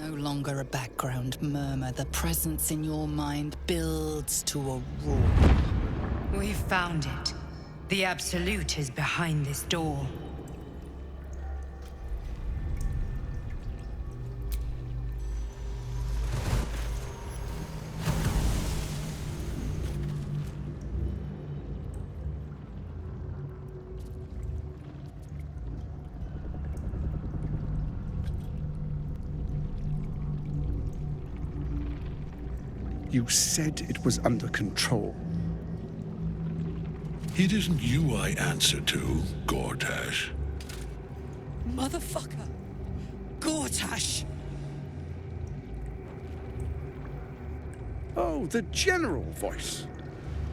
no longer a background murmur. The presence in your mind builds to a roar. We've found it. The Absolute is behind this door. You said it was under control. It isn't you I answer to, Gortash. Motherfucker! Gortash! Oh, the general voice.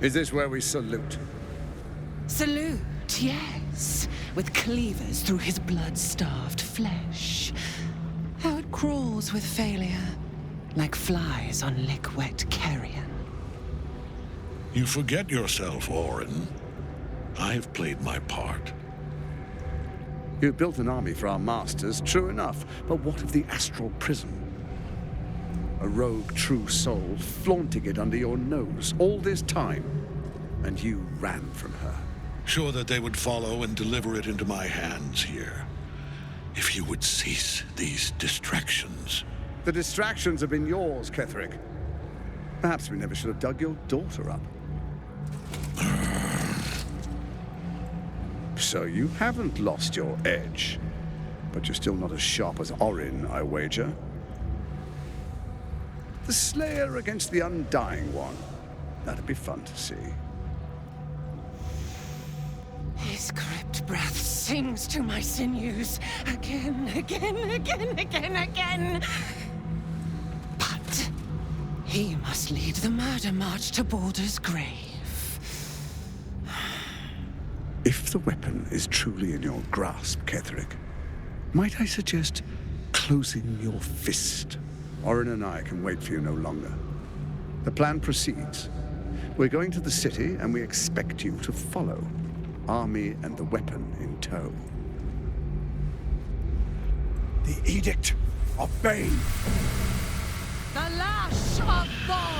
Is this where we salute? Salute, yes. With cleavers through his blood-starved flesh. How it crawls with failure. Like flies on lick-wet carrion. You forget yourself, Orin. I've played my part. You built an army for our masters, true enough. But what of the astral prison? A rogue true soul flaunting it under your nose all this time. And you ran from her. Sure that they would follow and deliver it into my hands here. If you would cease these distractions. The distractions have been yours, Ketherick. Perhaps we never should have dug your daughter up. So you haven't lost your edge. But you're still not as sharp as Orin, I wager. The Slayer against the Undying One. That'd be fun to see. His crypt breath sings to my sinews. Again, again, again, again, again. But he must lead the murder march to Baldur's grave. If the weapon is truly in your grasp, Ketherick, might I suggest closing your fist? Orin and I can wait for you no longer. The plan proceeds. We're going to the city, and we expect you to follow. Army and the weapon in tow. The Edict of Bane! The Lash of Thor!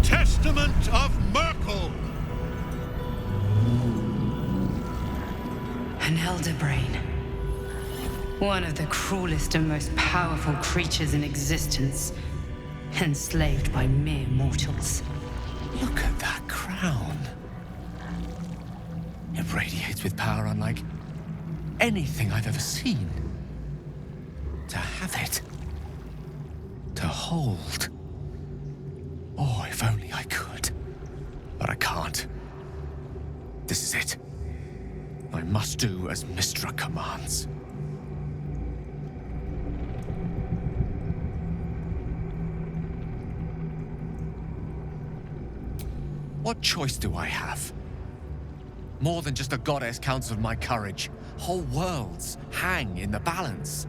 Testament of Merkel! An elder brain. One of the cruelest and most powerful creatures in existence. Enslaved by mere mortals. Look at that crown. It radiates with power unlike anything I've ever seen. To have it. To hold. Oh, if only I could. But I can't. This is it. I must do as Mystra commands. What choice do I have? More than just a goddess counts of my courage. Whole worlds hang in the balance.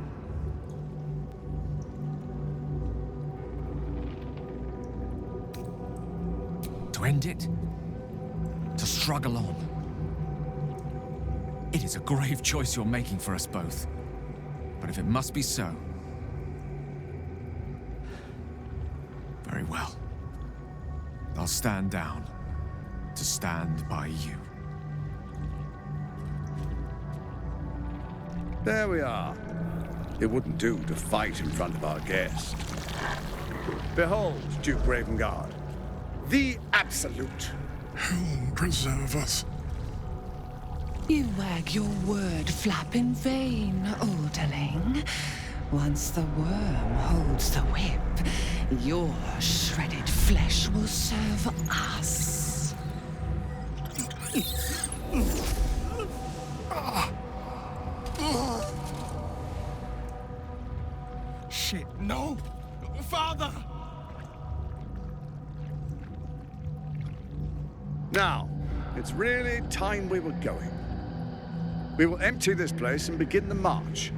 To end it? To struggle on? It is a grave choice you're making for us both. But if it must be so... very well. I'll stand down to stand by you. There we are. It wouldn't do to fight in front of our guest. Behold, Duke Ravengard. The Absolute. Hell preserve us. You wag your word flap in vain, Alderling. Once the worm holds the whip, your shredded flesh will serve us. Shit, no! Father! Now, it's really time we were going. We will empty this place and begin the march.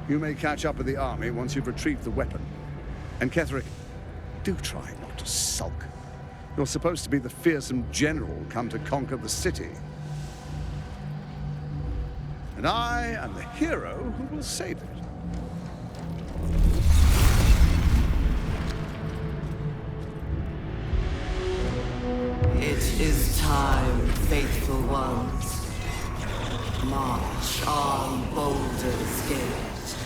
You may catch up with the army once you've retrieved the weapon. And Ketheric, do try not to sulk. You're supposed to be the fearsome general come to conquer the city. And I am the hero who will save it. It is time, faithful ones. March on Baldur's Gate.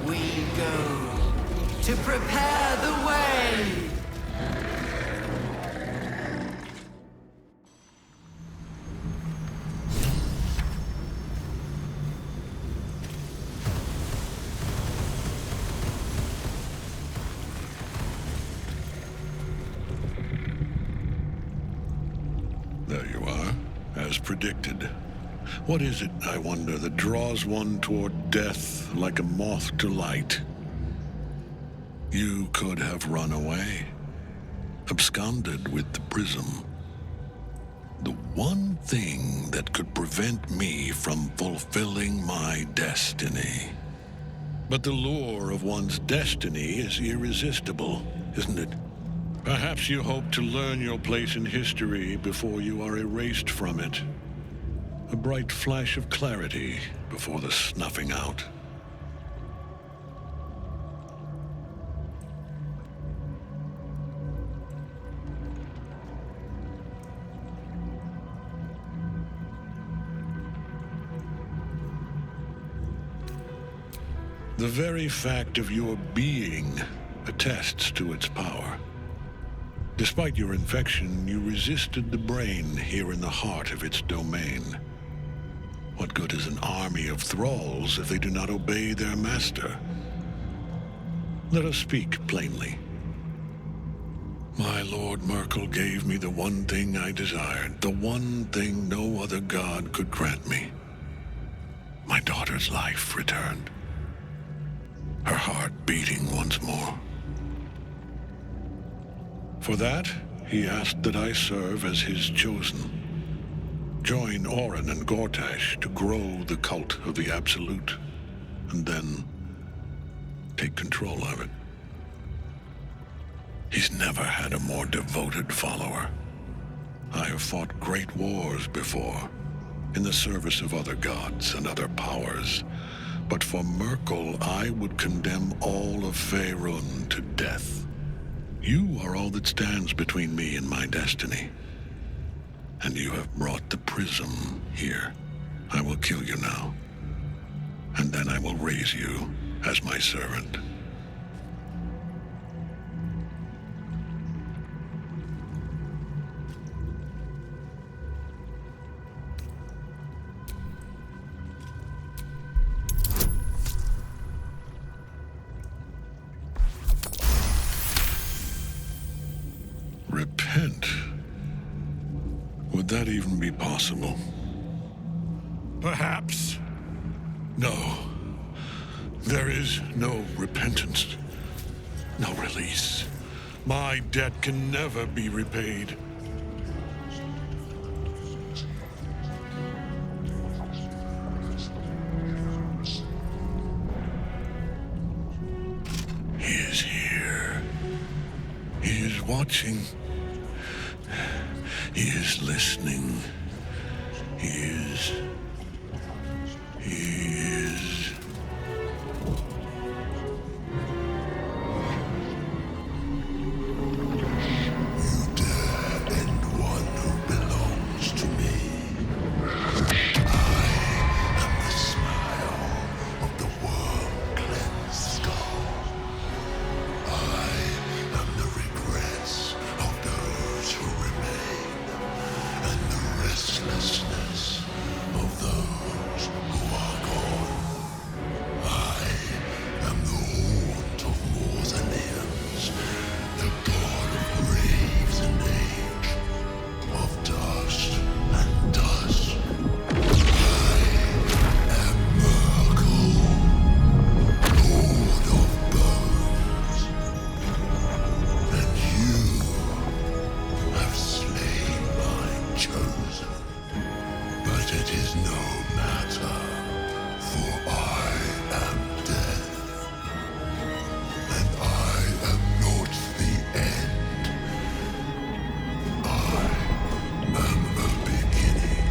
We go to prepare the way! There you are, as predicted. What is it, I wonder, that draws one toward death like a moth to light? You could have run away, absconded with the prism. The one thing that could prevent me from fulfilling my destiny. But the lure of one's destiny is irresistible, isn't it? Perhaps you hope to learn your place in history before you are erased from it. A bright flash of clarity before the snuffing out. The very fact of your being attests to its power. Despite your infection, you resisted the brain here in the heart of its domain. What good is an army of thralls if they do not obey their master? Let us speak plainly. My Lord Merkel gave me the one thing I desired, the one thing no other god could grant me. My daughter's life returned. Her heart beating once more. For that, he asked that I serve as his chosen. Join Orin and Gortash to grow the cult of the Absolute, and then take control of it. He's never had a more devoted follower. I have fought great wars before, in the service of other gods and other powers, but for Merkel, I would condemn all of Faerun to death. You are all that stands between me and my destiny. And you have brought the prism here. I will kill you now. And then I will raise you as my servant. Repent? Would that even be possible? Perhaps. No. There is no repentance. No release. My debt can never be repaid. He is here. He is watching. He is listening. He is... You dare end one who belongs to me. I am the smile of the worm-cleansed skull. I am the regrets of those who remain, and the restlessness of no matter, for I am death, and I am not the end. I am the beginning.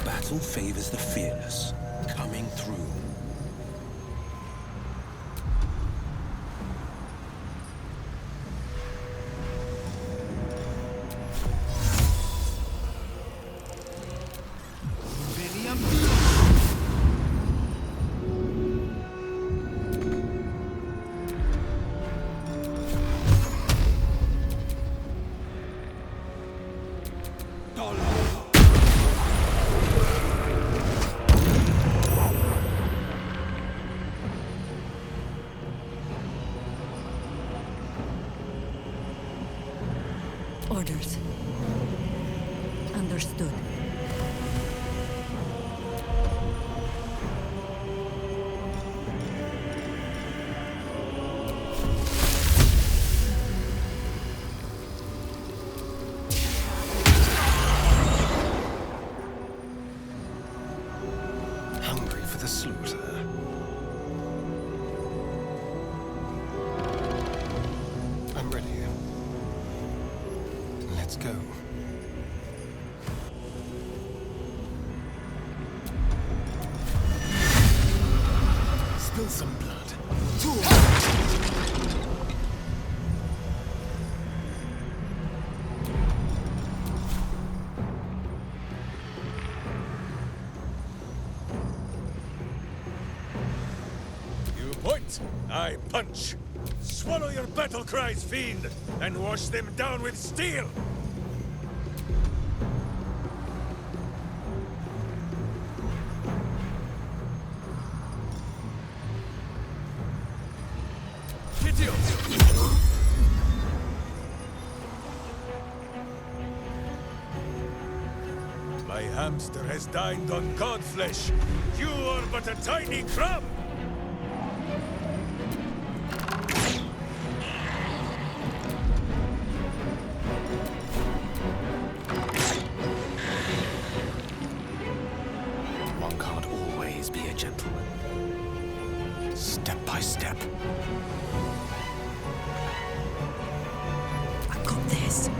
Battle favors the fearless, coming through. Orders. Understood. Hungry for the slaughter. I'm ready. Let's go. Spill some blood. You point, I punch. Swallow your battle cries, fiend, and wash them down with steel! My hamster has dined on god flesh. You are but a tiny crumb! One can't always be a gentleman. Step by step. I've got this.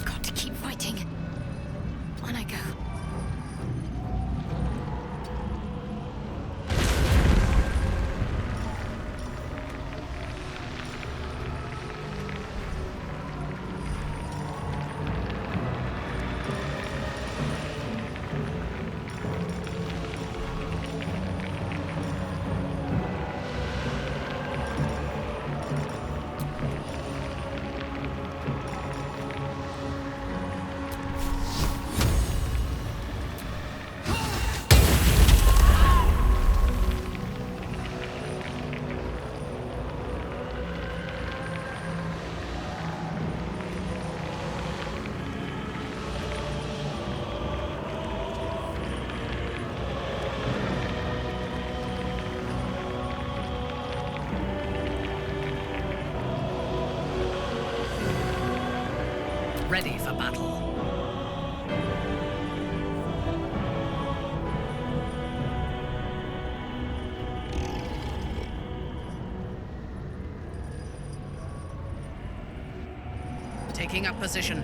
Got to keep fighting. On I go. Ready for battle. Taking up position.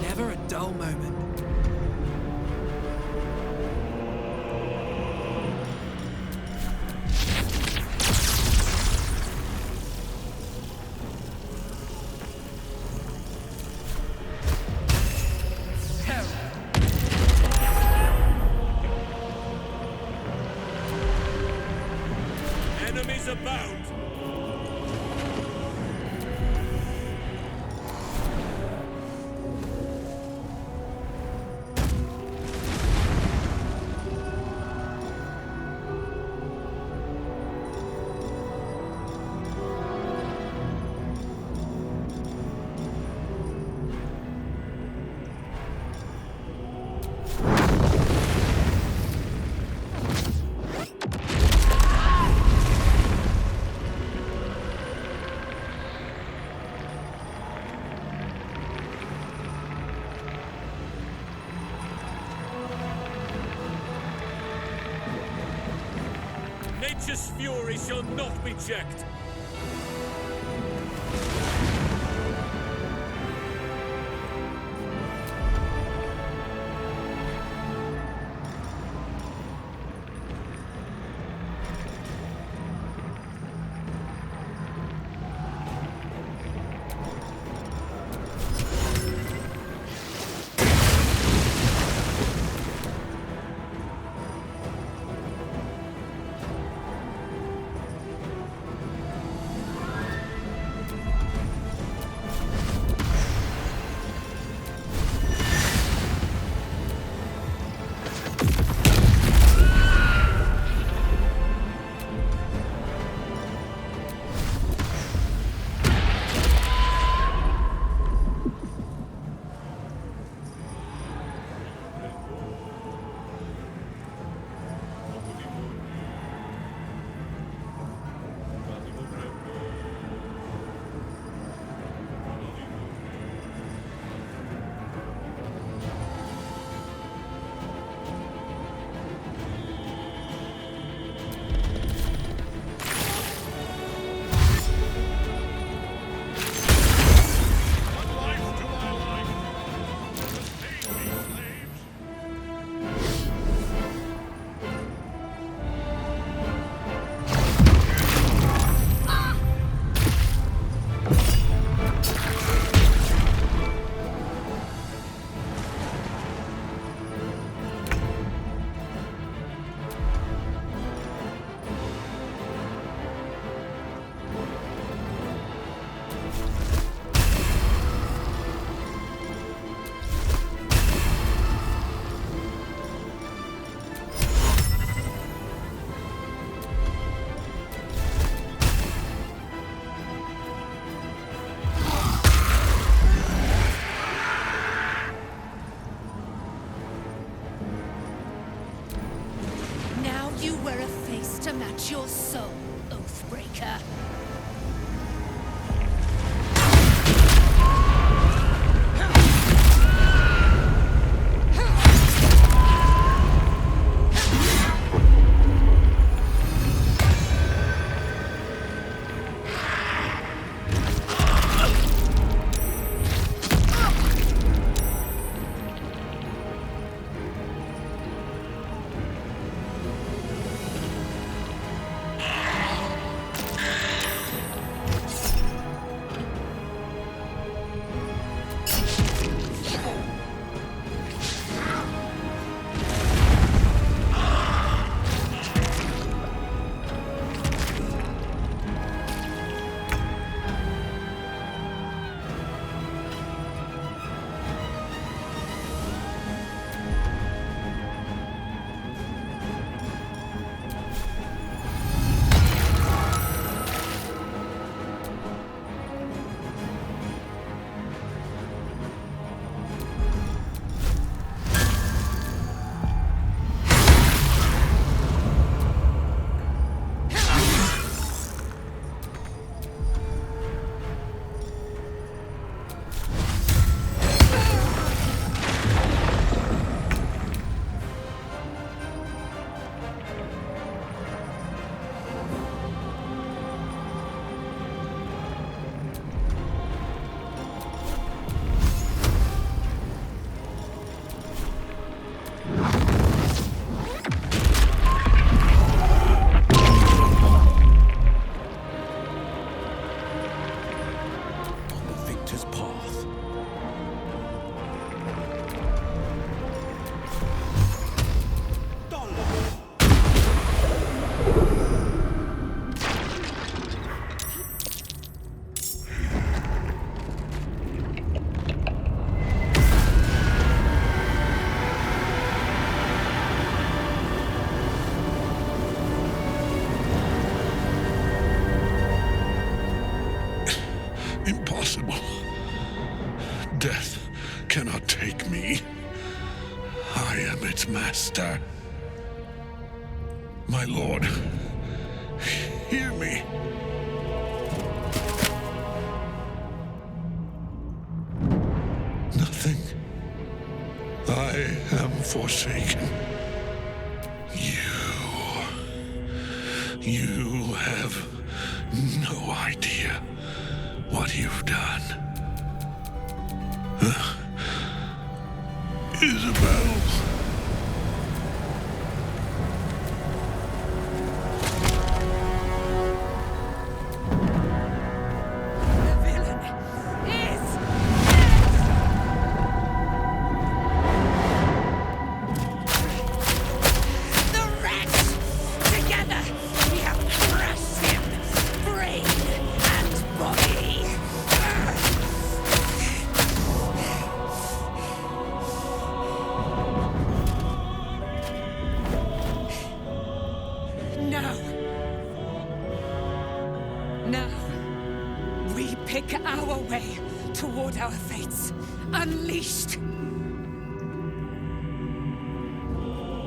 Never a dull moment. Enemies abound! Nature's fury shall not be checked! cannot take me. I am its master. My lord, hear me. Nothing. I am forsaken. You have no idea what you've done. Isabel. Our way toward our fates. Unleashed!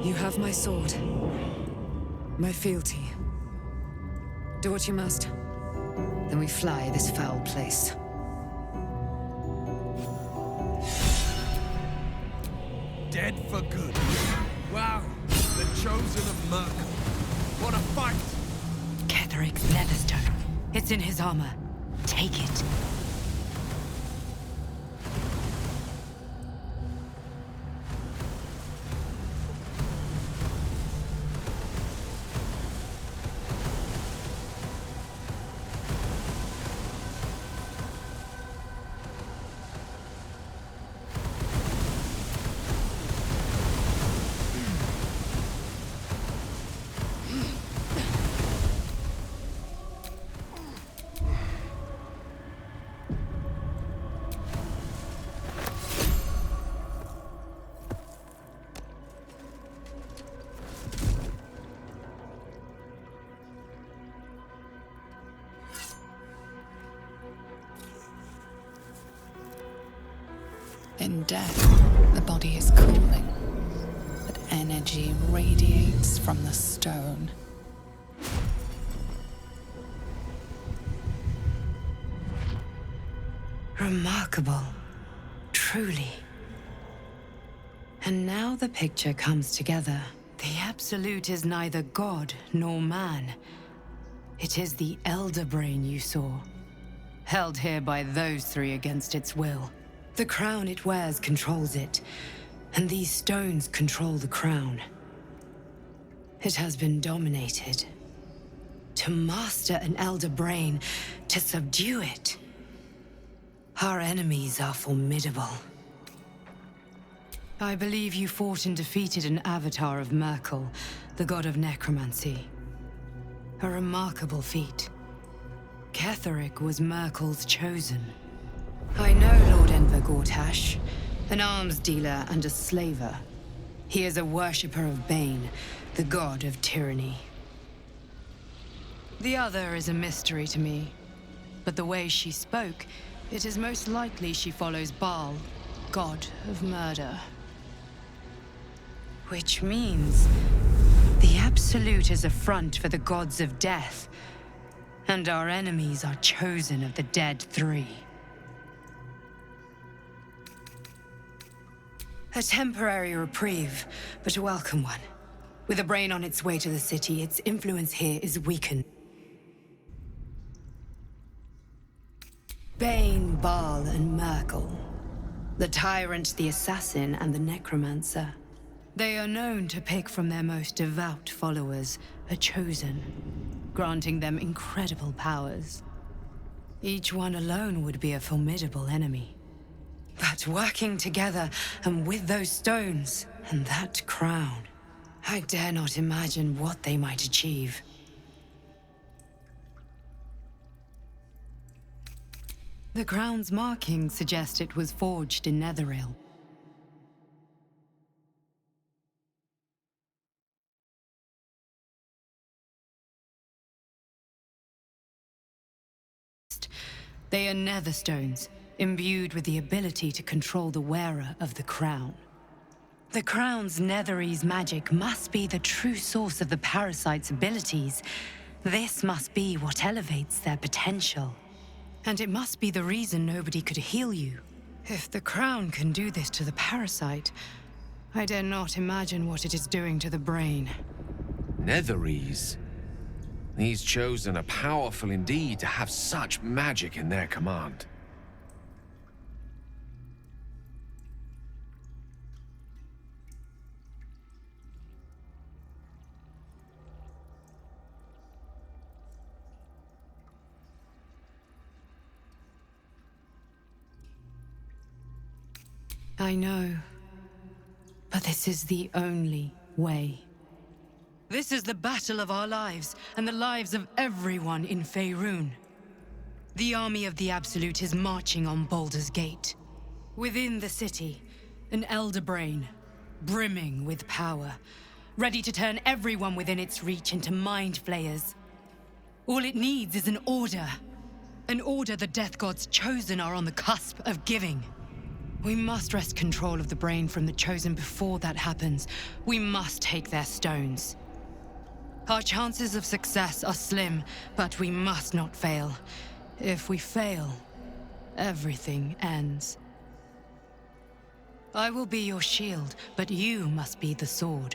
You have my sword. My fealty. Do what you must. Then we fly this foul place. Dead for good. Wow, the chosen of Merkel. What a fight! Ketheric's Leatherstone. It's in his armor. Take it. In death, the body is cooling, but energy radiates from the stone. Remarkable. Truly. And now the picture comes together. The Absolute is neither god nor man. It is the Elder Brain you saw, held here by those three against its will. The crown it wears controls it, and these stones control the crown. It has been dominated. To master an Elder Brain, to subdue it. Our enemies are formidable. I believe you fought and defeated an avatar of Merkel, the god of necromancy. A remarkable feat. Ketheric was Merkel's chosen. I know Lord Enver Gortash, an arms dealer and a slaver. He is a worshipper of Bane, the god of tyranny. The other is a mystery to me, but the way she spoke, it is most likely she follows Baal, god of murder. Which means the Absolute is a front for the gods of death, and our enemies are chosen of the dead three. A temporary reprieve, but a welcome one. With a brain on its way to the city, its influence here is weakened. Bane, Baal, and Merkel. The tyrant, the assassin, and the necromancer. They are known to pick from their most devout followers a chosen, granting them incredible powers. Each one alone would be a formidable enemy. But working together, and with those stones, and that crown, I dare not imagine what they might achieve. The crown's markings suggest it was forged in Netheril. They are nether stones, imbued with the ability to control the wearer of the crown. The crown's Netherese magic must be the true source of the parasite's abilities. This must be what elevates their potential. And it must be the reason nobody could heal you. If the crown can do this to the parasite, I dare not imagine what it is doing to the brain. Netherese? These Chosen are powerful indeed to have such magic in their command. I know. But this is the only way. This is the battle of our lives, and the lives of everyone in Faerun. The army of the Absolute is marching on Baldur's Gate. Within the city, an elder brain, brimming with power, ready to turn everyone within its reach into mind flayers. All it needs is an order the Death God's Chosen are on the cusp of giving. We must wrest control of the brain from the Chosen before that happens. We must take their stones. Our chances of success are slim, but we must not fail. If we fail, everything ends. I will be your shield, but you must be the sword.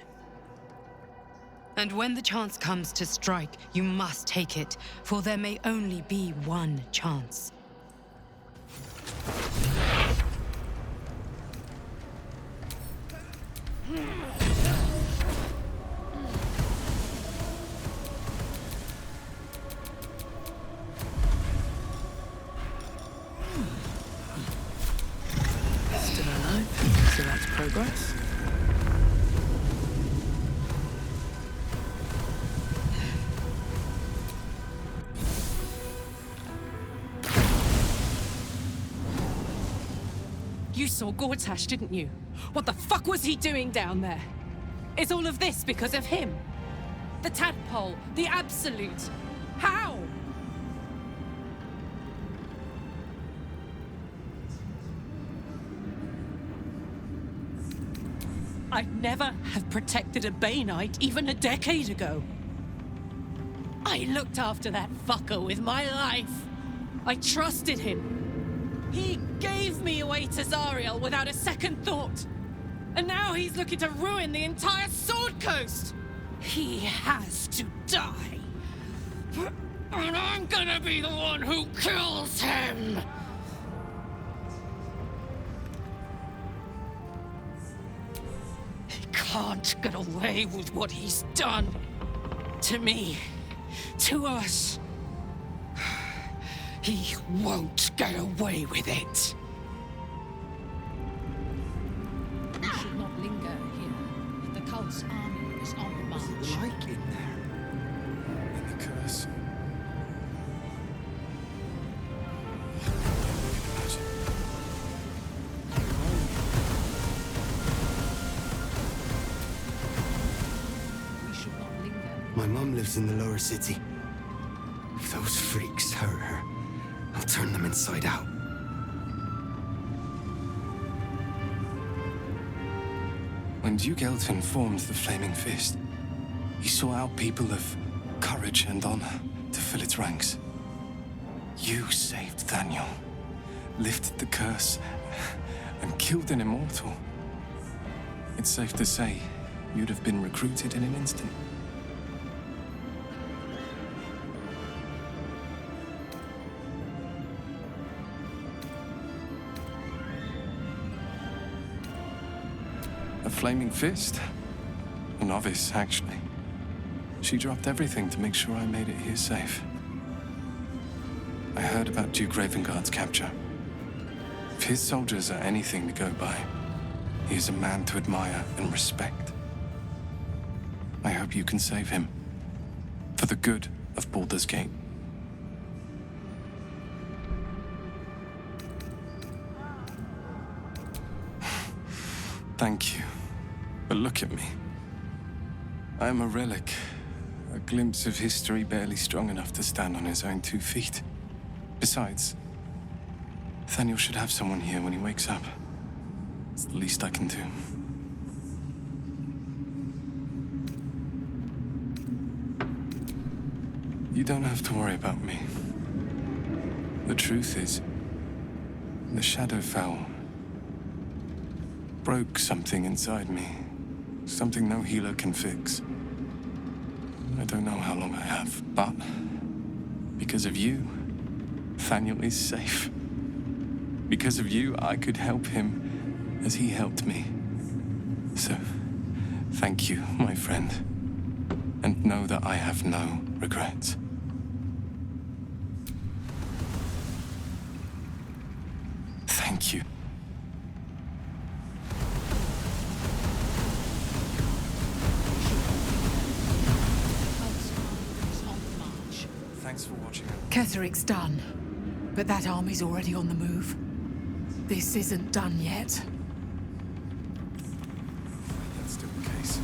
And when the chance comes to strike, you must take it, for there may only be one chance. Still alive, so that's progress. You saw Gortash, didn't you? What the fuck was he doing down there? Is all of this because of him? The tadpole, the Absolute. How? I'd never have protected a Bainite even a decade ago. I looked after that fucker with my life. I trusted him. He gave me away to Zariel without a second thought. And now he's looking to ruin the entire Sword Coast. He has to die. And I'm gonna be the one who kills him. He can't get away with what he's done. To me. To us. He won't get away with it. We should not linger here. The cult's army is on the march. What's it like in there? In the curse? We should not linger. My mum lives in the lower city. If those freaks hurt her, I'll turn them inside out. When Duke Elton formed the Flaming Fist, he sought out people of courage and honor to fill its ranks. You saved Daniel, lifted the curse, and killed an immortal. It's safe to say you'd have been recruited in an instant. A Flaming Fist? A novice, actually. She dropped everything to make sure I made it here safe. I heard about Duke Ravengard's capture. If his soldiers are anything to go by, he is a man to admire and respect. I hope you can save him. For the good of Baldur's Gate. Thank you. But look at me. I am a relic. A glimpse of history barely strong enough to stand on his own 2 feet. Besides, Nathaniel should have someone here when he wakes up. It's the least I can do. You don't have to worry about me. The truth is, the shadow fell. Broke something inside me. Something no healer can fix. I don't know how long I have, but because of you, Nathaniel is safe. Because of you, I could help him as he helped me. So, thank you, my friend. And know that I have no regrets. Thank you. Thanks for watching. Ketheric's done, but that army's already on the move. This isn't done yet. That's still the case.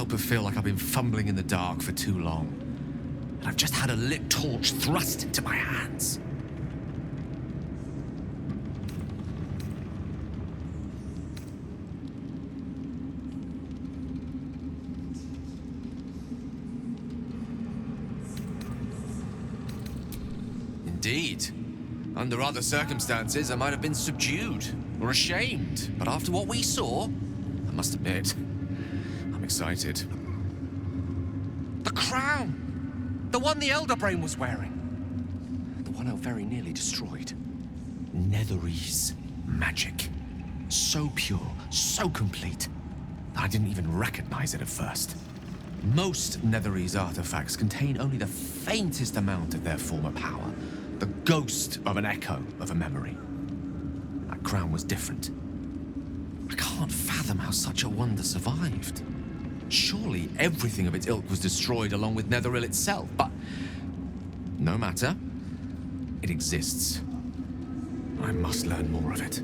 But feel like I've been fumbling in the dark for too long. And I've just had a lit torch thrust into my hands. Indeed. Under other circumstances, I might have been subdued or ashamed. But after what we saw, I must admit, I'm excited. The crown! The one the Elder Brain was wearing. The one I very nearly destroyed. Netherese magic. So pure, so complete, that I didn't even recognize it at first. Most Netherese artifacts contain only the faintest amount of their former power. The ghost of an echo of a memory. That crown was different. I can't fathom how such a wonder survived. Surely everything of its ilk was destroyed along with Netheril itself, but no matter. It exists. I must learn more of it.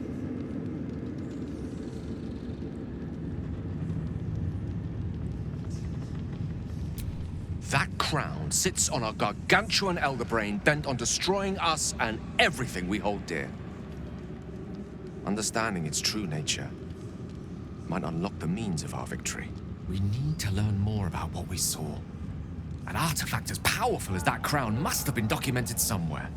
That crown sits on a gargantuan elder brain bent on destroying us and everything we hold dear. Understanding its true nature might unlock the means of our victory. We need to learn more about what we saw. An artifact as powerful as that crown must have been documented somewhere.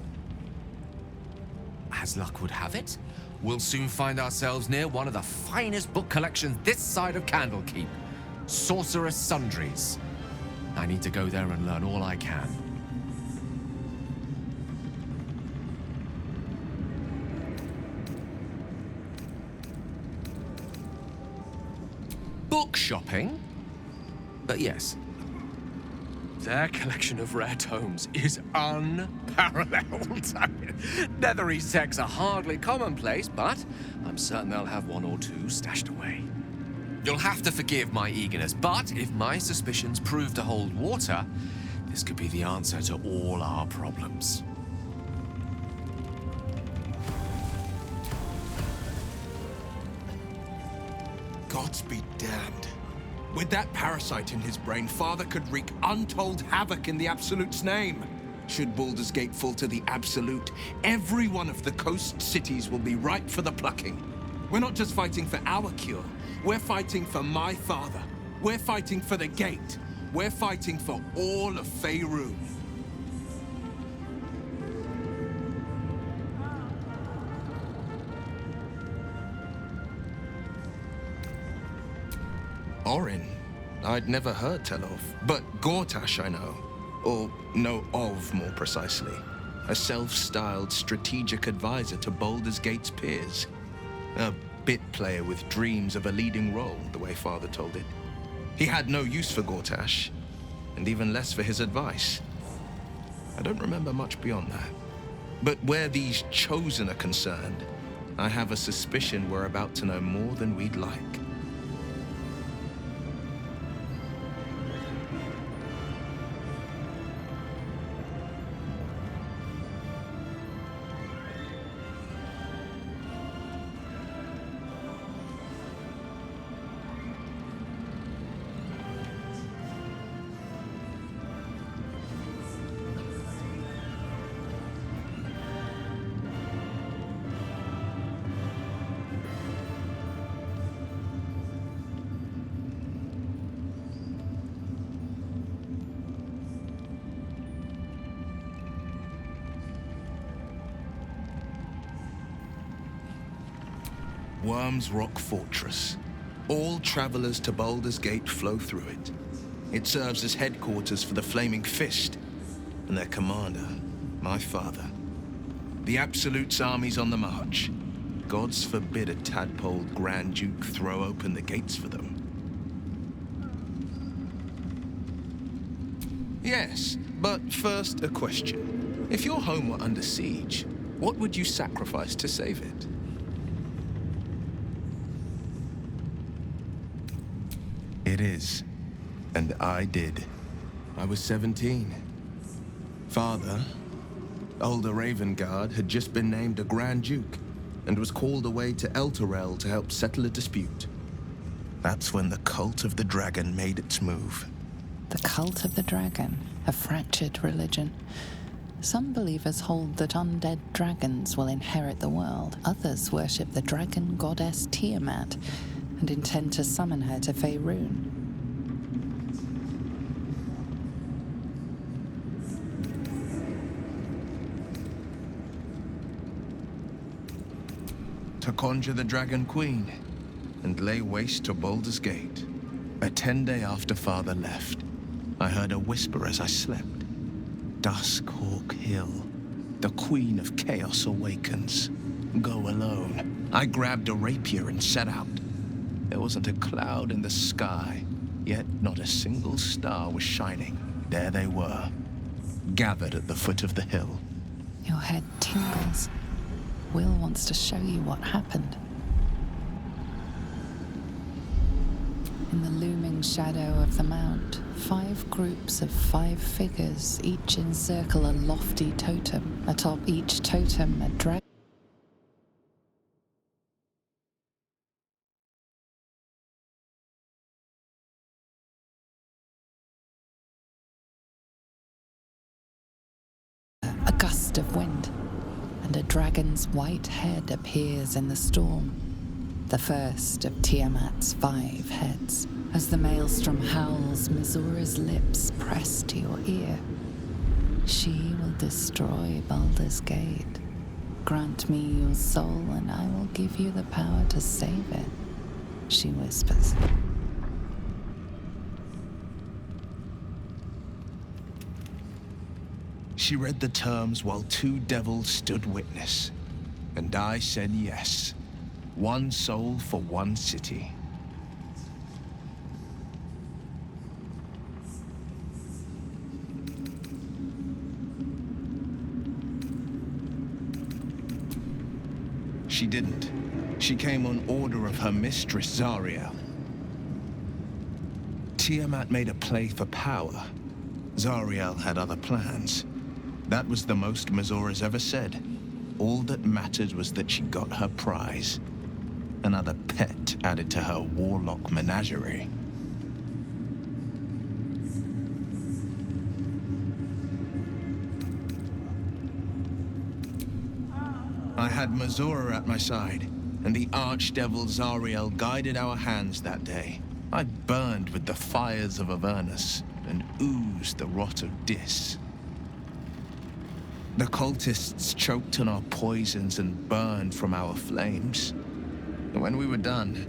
As luck would have it, we'll soon find ourselves near one of the finest book collections this side of Candlekeep. Sorcerous Sundries. I need to go there and learn all I can. Book shopping? But yes, their collection of rare tomes is unparalleled. Netherese texts are hardly commonplace, but I'm certain they'll have one or two stashed away. You'll have to forgive my eagerness, but if my suspicions prove to hold water, this could be the answer to all our problems. Gods be damned. With that parasite in his brain, Father could wreak untold havoc in the Absolute's name. Should Baldur's Gate fall to the Absolute, every one of the coast cities will be ripe for the plucking. We're not just fighting for our cure. We're fighting for my father. We're fighting for the Gate. We're fighting for all of Faerun. Orin, I'd never heard tell of, but Gortash I know. Or know of, more precisely. A self-styled strategic advisor to Baldur's Gate's peers. A bit player with dreams of a leading role, the way Father told it. He had no use for Gortash, and even less for his advice. I don't remember much beyond that. But where these Chosen are concerned, I have a suspicion we're about to know more than we'd like. Worm's Rock Fortress. All travelers to Baldur's Gate flow through it. It serves as headquarters for the Flaming Fist, and their commander, my father. The Absolute's army's on the march. Gods forbid a tadpole Grand Duke throw open the gates for them. Yes, but first a question. If your home were under siege, what would you sacrifice to save it? It is. And I did. I was 17. Father, Ulder Ravengard, had just been named a Grand Duke and was called away to Elturel to help settle a dispute. That's when the Cult of the Dragon made its move. The Cult of the Dragon, a fractured religion. Some believers hold that undead dragons will inherit the world. Others worship the dragon goddess Tiamat and intend to summon her to Faerun. To conjure the Dragon Queen and lay waste to Baldur's Gate. A 10-day after Father left, I heard a whisper as I slept. Duskhawk Hill, the Queen of Chaos awakens. Go alone. I grabbed a rapier and set out. There wasn't a cloud in the sky, yet not a single star was shining. There they were, gathered at the foot of the hill. Your head tingles. Will wants to show you what happened. In the looming shadow of the mount, 5 groups of 5 figures each encircle a lofty totem. Atop each totem, a dragon. A gust of wind, and a dragon's white head appears in the storm. The first of Tiamat's 5 heads. As the maelstrom howls, Mizura's lips press to your ear. She will destroy Baldur's Gate. Grant me your soul, and I will give you the power to save it, she whispers. She read the terms while 2 devils stood witness, and I said yes. 1 soul for 1 city. She didn't. She came on order of her mistress, Zariel. Tiamat made a play for power. Zariel had other plans. That was the most Mizura's ever said. All that mattered was that she got her prize. Another pet added to her warlock menagerie. I had Mizura at my side, and the archdevil Zariel guided our hands that day. I burned with the fires of Avernus and oozed the rot of Dis. The cultists choked on our poisons and burned from our flames. And when we were done,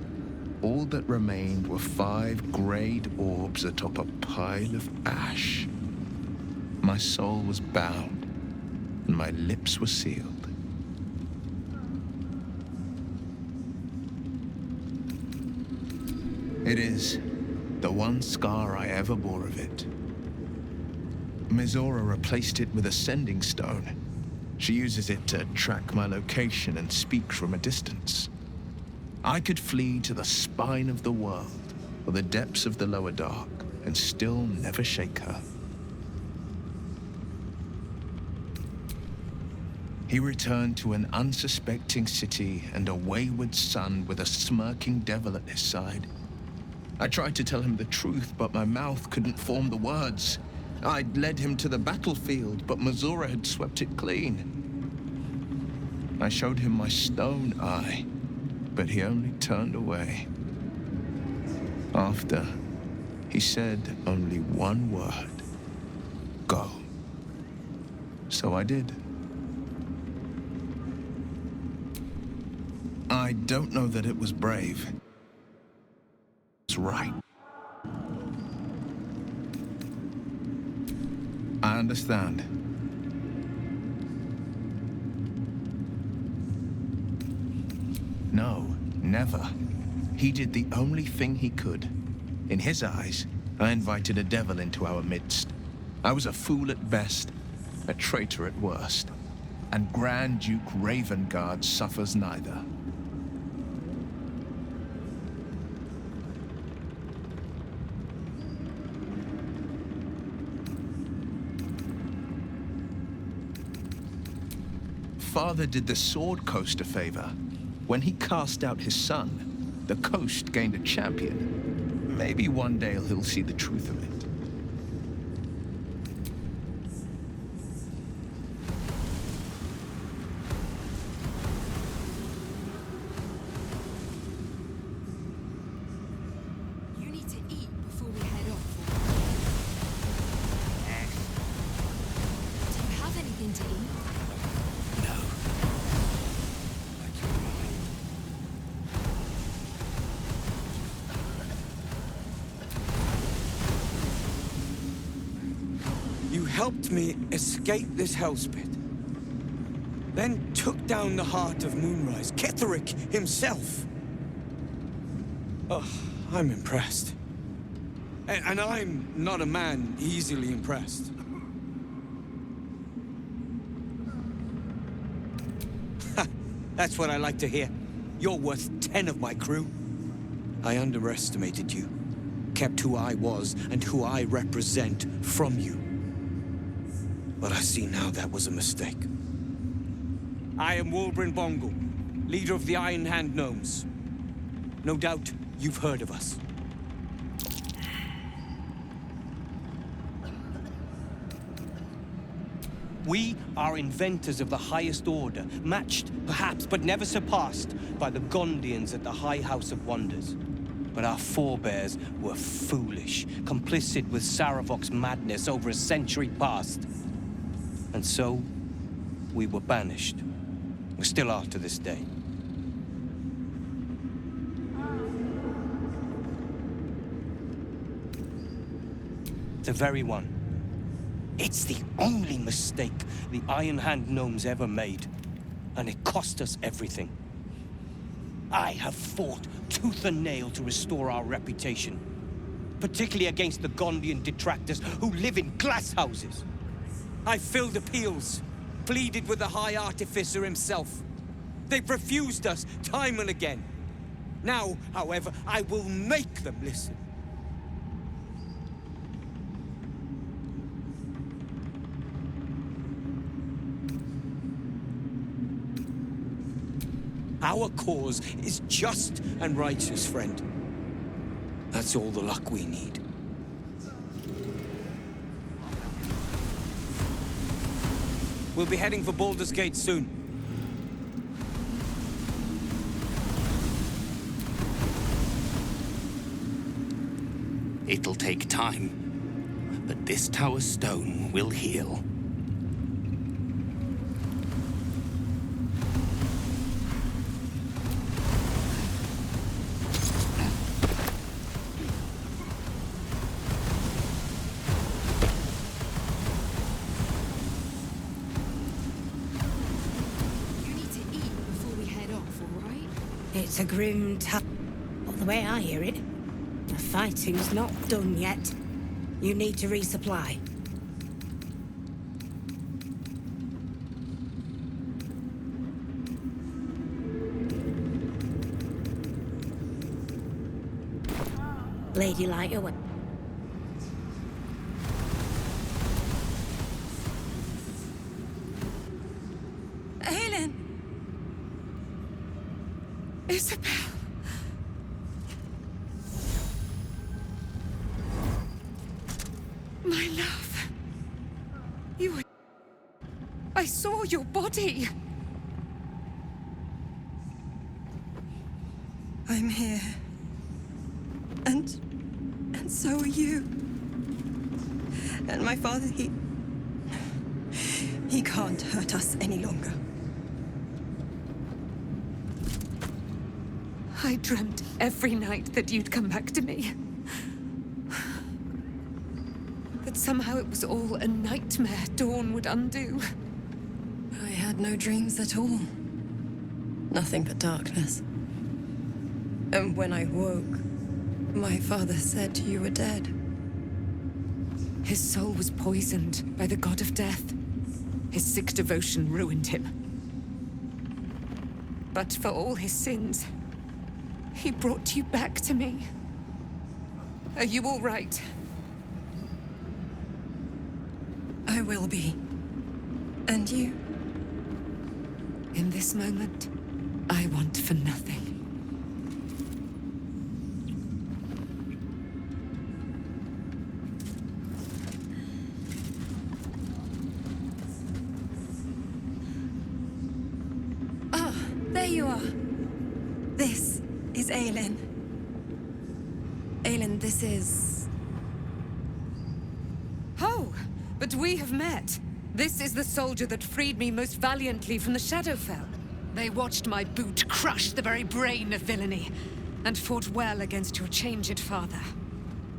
all that remained were 5 grayed orbs atop a pile of ash. My soul was bound, and my lips were sealed. It is. The one scar I ever bore of it. Mizora replaced it with a sending stone. She uses it to track my location and speak from a distance. I could flee to the spine of the world, or the depths of the lower dark, and still never shake her. He returned to an unsuspecting city and a wayward son with a smirking devil at his side. I tried to tell him the truth, but my mouth couldn't form the words. I'd led him to the battlefield, but Mizora had swept it clean. I showed him my stone eye, but he only turned away. After, he said only one word: go. So I did. I don't know that it was brave. It's right. I understand. No, never. He did the only thing he could. In his eyes, I invited a devil into our midst. I was a fool at best, a traitor at worst. And Grand Duke Ravengard suffers neither. Father did the Sword Coast a favor. When he cast out his son, the coast gained a champion. Maybe one day he'll see the truth of it. You need to eat before we head off. Do you have anything to eat? You helped me escape this hellspit. Then took down the heart of Moonrise, Ketheric himself. Oh, I'm impressed. And I'm not a man easily impressed. Ha! That's what I like to hear. You're worth 10 of my crew. I underestimated you. Kept who I was and who I represent from you. But I see now that was a mistake. I am Wolbrin Bongle, leader of the Iron Hand Gnomes. No doubt you've heard of us. We are inventors of the highest order, matched, perhaps, but never surpassed by the Gondians at the High House of Wonders. But our forebears were foolish, complicit with Saravok's madness over a century past. And so, we were banished. We still are to this day. The very one. It's the only mistake the Iron Hand Gnomes ever made. And it cost us everything. I have fought tooth and nail to restore our reputation. Particularly against the Gondian detractors who live in glass houses. I filled appeals, pleaded with the High Artificer himself. They've refused us time and again. Now, however, I will make them listen. Our cause is just and righteous, friend. That's all the luck we need. We'll be heading for Baldur's Gate soon. It'll take time, but this tower stone will heal. It's a grim tough. Well, the way I hear it, a fighting's not done yet. You need to resupply. Lady Light away. Aelin! Isabel! My love. You were... I saw your body. I'm here. And so are you. And my father, he can't hurt us any longer. I dreamt every night that you'd come back to me. That somehow it was all a nightmare Dawn would undo. I had no dreams at all. Nothing but darkness. And when I woke, my father said you were dead. His soul was poisoned by the god of death. His sick devotion ruined him. But for all his sins, he brought you back to me. Are you all right? I will be. And you? In this moment, I want for nothing. There you are. This is Aelin. Aelin, this is... Oh, but we have met. This is the soldier that freed me most valiantly from the Shadowfell. They watched my boot crush the very brain of villainy, and fought well against your changed father.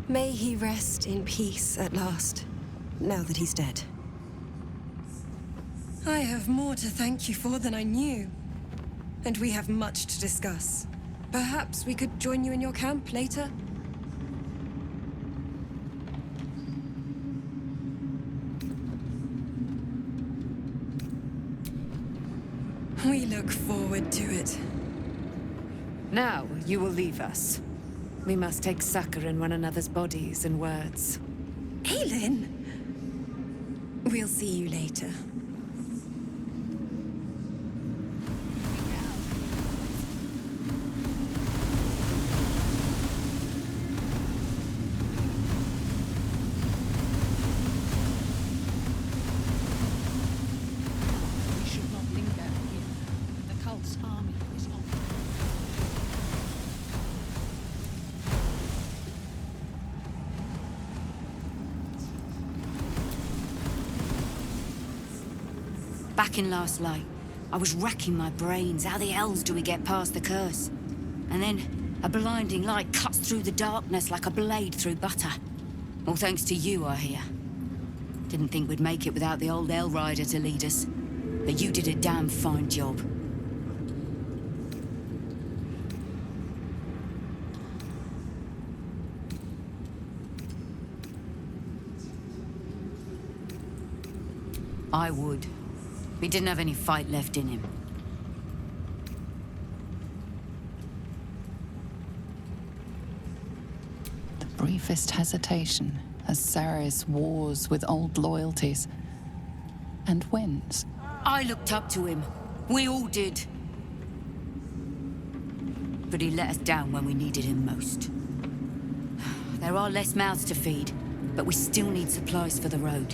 May he rest in peace at last, now that he's dead. I have more to thank you for than I knew. And we have much to discuss. Perhaps we could join you in your camp later? We look forward to it. Now, you will leave us. We must take succor in one another's bodies and words. Aelin! We'll see you later. Back in last light, I was racking my brains. How the hells do we get past the curse? And then, a blinding light cuts through the darkness like a blade through butter. All thanks to you, I hear. Didn't think we'd make it without the old Hell Rider to lead us. But you did a damn fine job. I would. He didn't have any fight left in him. The briefest hesitation as Saris wars with old loyalties and wins. I looked up to him. We all did. But he let us down when we needed him most. There are less mouths to feed, but we still need supplies for the road.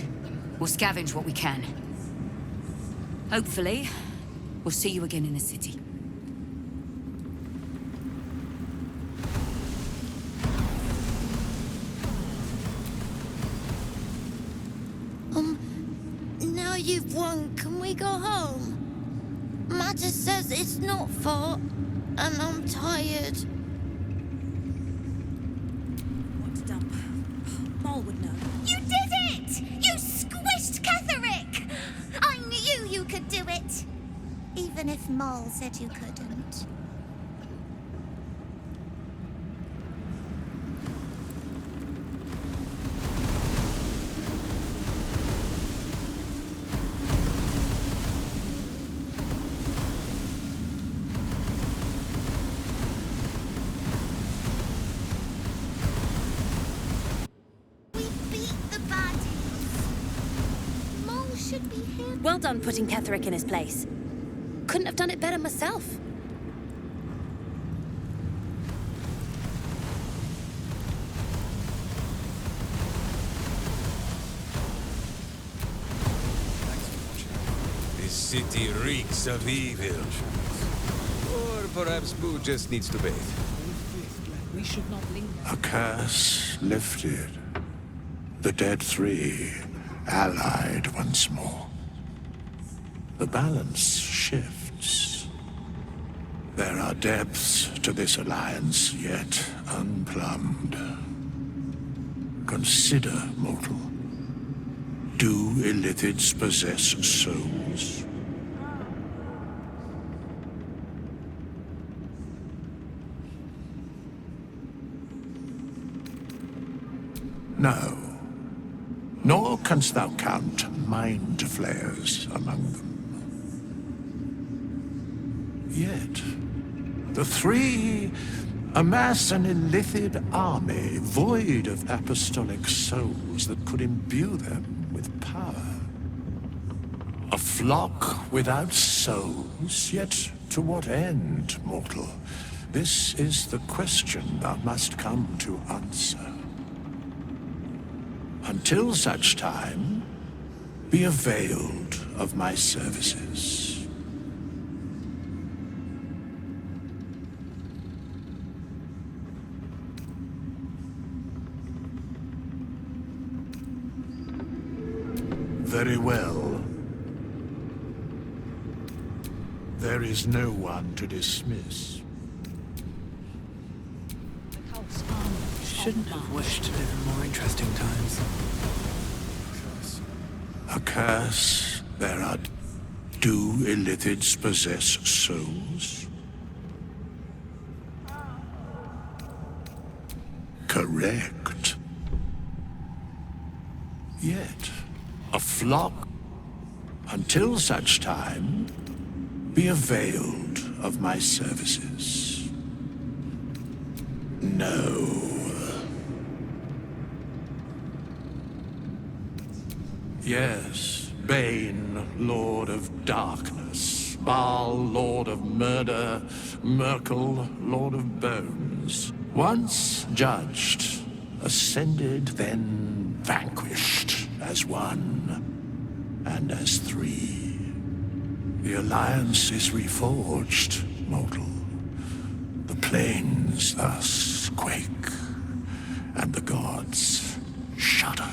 We'll scavenge what we can. Hopefully, we'll see you again in the city. Now you've won, can we go home? Matter says it's not far, and I'm tired. What's dump? Maul would know. You did it! You squished Ketherick! I knew you could do it! Even if Maul said you couldn't. should be here. Well done putting Ketherick in his place. Couldn't have done it better myself. This city reeks of evil. Or perhaps Boo just needs to bathe. We should not linger. A curse lifted. The dead three allied once more. The balance shifts. There are depths to this alliance yet unplumbed. Consider, mortal. Do illithids possess souls? No. Nor canst thou count mind flayers among them. Yet, the three amass an illithid army void of apostolic souls that could imbue them with power. A flock without souls, yet to what end, mortal? This is the question thou must come to answer. Until such time, be availed of my services. Very well. There is no one to dismiss. Shouldn't have wished to live in more interesting times. A curse there are. Do illithids possess souls? Correct. Yet, a flock, until such time, be availed of my services. No. Yes, Bane, Lord of Darkness, Baal, Lord of Murder, Merkel, Lord of Bones. Once judged, ascended, then vanquished as one, and as three. The alliance is reforged, mortal. The plains thus quake, and the gods shudder.